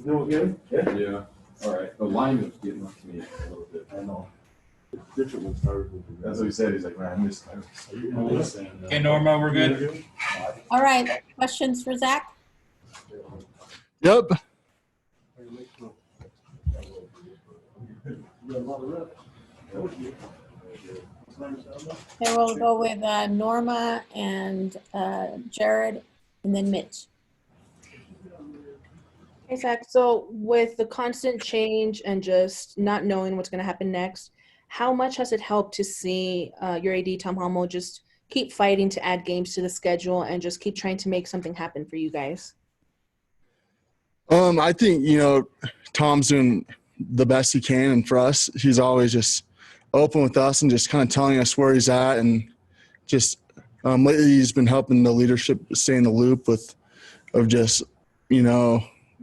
Doing good? Yeah. Yeah. All right. The line was getting up to me a little bit. I know. Richard was started with the. That's what he said. He's like, man, I missed. Okay, Norma, we're good. All right, questions for Zac? Yep. Okay, we'll go with Norma and Jared, and then Mitch. Hey, Zach. So with the constant change and just not knowing what's going to happen next, how much has it helped to see your AD, Tom Hummel, just keep fighting to add games to the schedule and just keep trying to make something happen for you guys? I think, Tom's doing the best he can. And for us, he's always just open with us and just kind of telling us where he's at. And just lately he's been helping the leadership stay in the loop of just,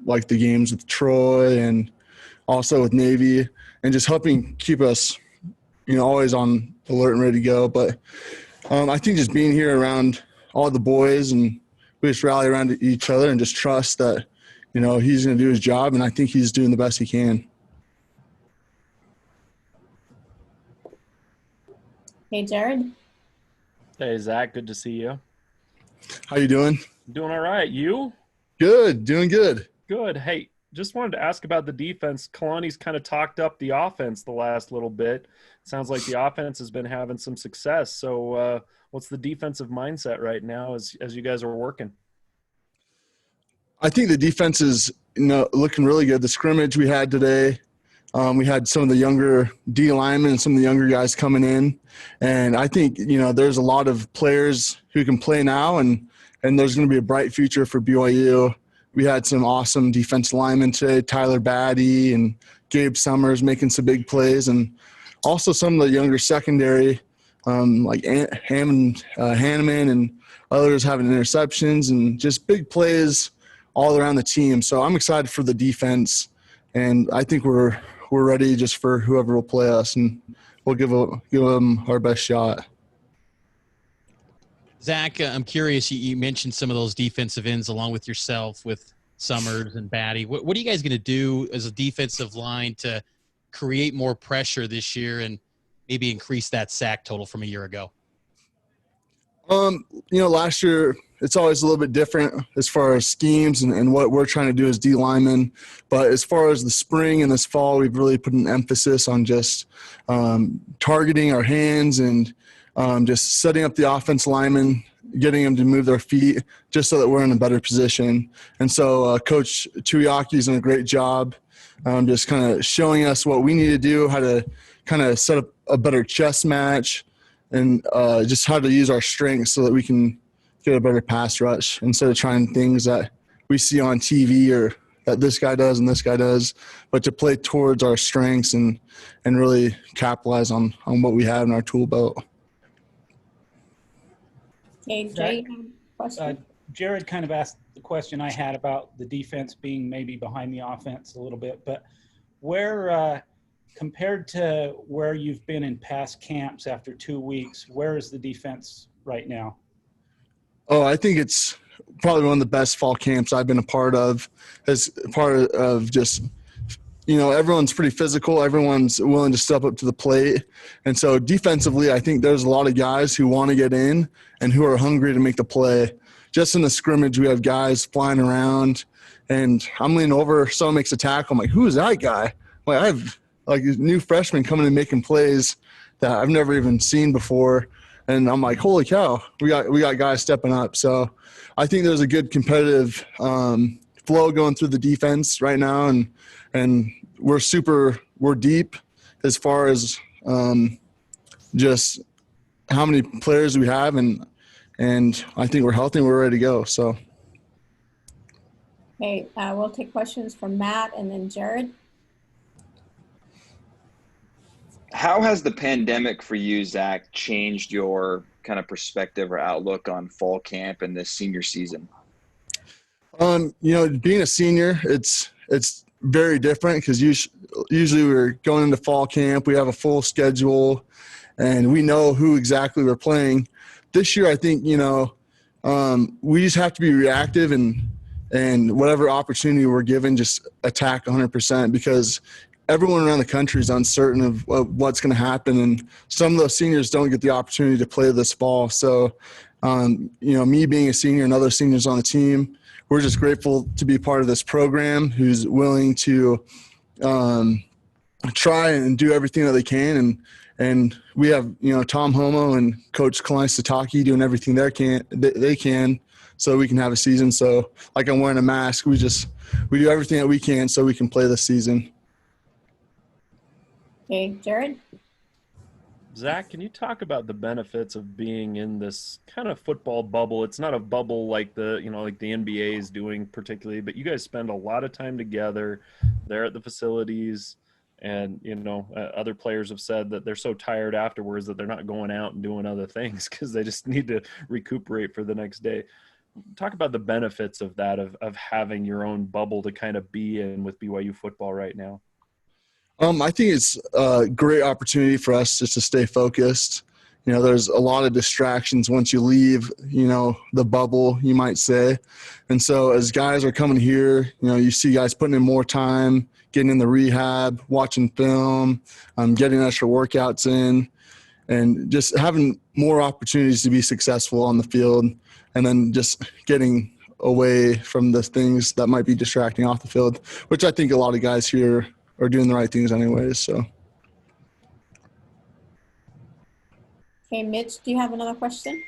like the games with Troy and also with Navy, and just helping keep us, always on alert and ready to go. But I think just being here around all the boys, and we just rally around each other and just trust that, he's going to do his job, and I think he's doing the best he can. Okay, Jared? Hey, Zach, good to see you. How you doing? Doing all right. You? Good, doing good. Good. Hey, just wanted to ask about the defense. Kalani's kind of talked up the offense the last little bit. Sounds like the offense has been having some success. So what's the defensive mindset right now as you guys are working? I think the defense is looking really good. The scrimmage we had today, we had some of the younger D linemen and some of the younger guys coming in. And I think, there's a lot of players who can play now, and there's going to be a bright future for BYU. We had some awesome defensive linemen today, Tyler Batty and Gabe Summers making some big plays, and also some of the younger secondary, like Hanneman and others having interceptions and just big plays all around the team. So I'm excited for the defense, and I think we're ready just for whoever will play us, and we'll give them our best shot. Zach, I'm curious, you mentioned some of those defensive ends along with yourself, with Summers and Batty. What are you guys going to do as a defensive line to create more pressure this year and maybe increase that sack total from a year ago? Last year it's always a little bit different as far as schemes and what we're trying to do as D linemen. But as far as the spring and this fall, we've really put an emphasis on just targeting our hands and just setting up the offense linemen, getting them to move their feet just so that we're in a better position. And so Coach Tuiaki's done a great job just kind of showing us what we need to do, how to kind of set up a better chess match, and just how to use our strengths so that we can get a better pass rush instead of trying things that we see on TV or that this guy does and this guy does, but to play towards our strengths and really capitalize on what we have in our tool belt. Okay, Jay, question? Jared kind of asked the question I had about the defense being maybe behind the offense a little bit, but where compared to where you've been in past camps after 2 weeks, where is the defense right now? Oh, I think it's probably one of the best fall camps I've been a part of, as part of just, everyone's pretty physical. Everyone's willing to step up to the plate. And so defensively, I think there's a lot of guys who want to get in and who are hungry to make the play. Just in the scrimmage, we have guys flying around, and I'm leaning over, someone makes a tackle. I'm like, who is that guy? I have like new freshmen coming and making plays that I've never even seen before. And I'm like, holy cow, we got guys stepping up. So I think there's a good competitive flow going through the defense right now, and we're deep as far as just how many players we have, and I think we're healthy and we're ready to go. So. Okay, we'll take questions from Matt and then Jared. How has the pandemic for you, Zach, changed your kind of perspective or outlook on fall camp and this senior season? Being a senior, it's very different because usually we're going into fall camp, we have a full schedule, and we know who exactly we're playing. This year, I think, we just have to be reactive and and whatever opportunity we're given, just attack 100%, because everyone around the country is uncertain of what's going to happen. And some of those seniors don't get the opportunity to play this fall. So, me being a senior and other seniors on the team, we're just grateful to be part of this program who's willing to try and do everything that they can. And we have, Tom Homo and Coach Kalani Sataki doing everything they can so we can have a season. So like I'm wearing a mask, we do everything that we can so we can play this season. Okay, Jared? Zach, can you talk about the benefits of being in this kind of football bubble? It's not a bubble like the NBA is doing particularly, but you guys spend a lot of time together there at the facilities. And, other players have said that they're so tired afterwards that they're not going out and doing other things because they just need to recuperate for the next day. Talk about the benefits of that, of having your own bubble to kind of be in with BYU football right now. I think it's a great opportunity for us just to stay focused. There's a lot of distractions once you leave, the bubble, you might say. And so as guys are coming here, you see guys putting in more time, getting in the rehab, watching film, getting extra workouts in, and just having more opportunities to be successful on the field, and then just getting away from the things that might be distracting off the field, which I think a lot of guys here are doing the right things anyways. So. Okay, Mitch, do you have another question?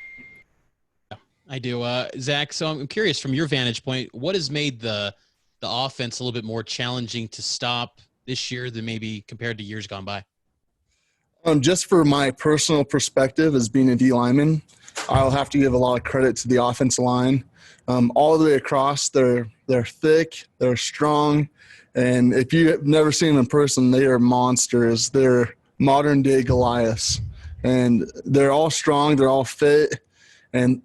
I do. Zach, so I'm curious from your vantage point, what has made the offense a little bit more challenging to stop this year than maybe compared to years gone by? Just for my personal perspective as being a D lineman, I'll have to give a lot of credit to the offensive line. All the way across, they're thick, they're strong, and if you've never seen them in person, they are monsters. They're modern day Goliaths, and they're all strong, they're all fit. And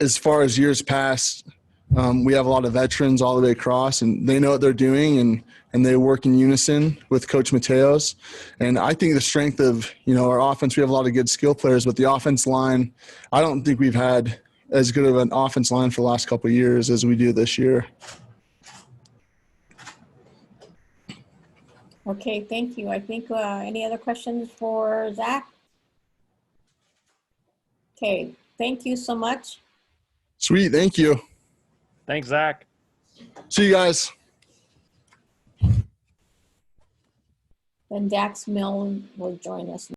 as far as years past, we have a lot of veterans all the way across, and they know what they're doing, and they work in unison with Coach Mateos. And I think the strength of, our offense, we have a lot of good skill players, but the offense line, I don't think we've had as good of an offense line for the last couple of years as we do this year. Okay, thank you. I think any other questions for Zach? Okay, thank you so much. Sweet, thank you. Thanks, Zach. See you guys. Then Dax Milne will join us.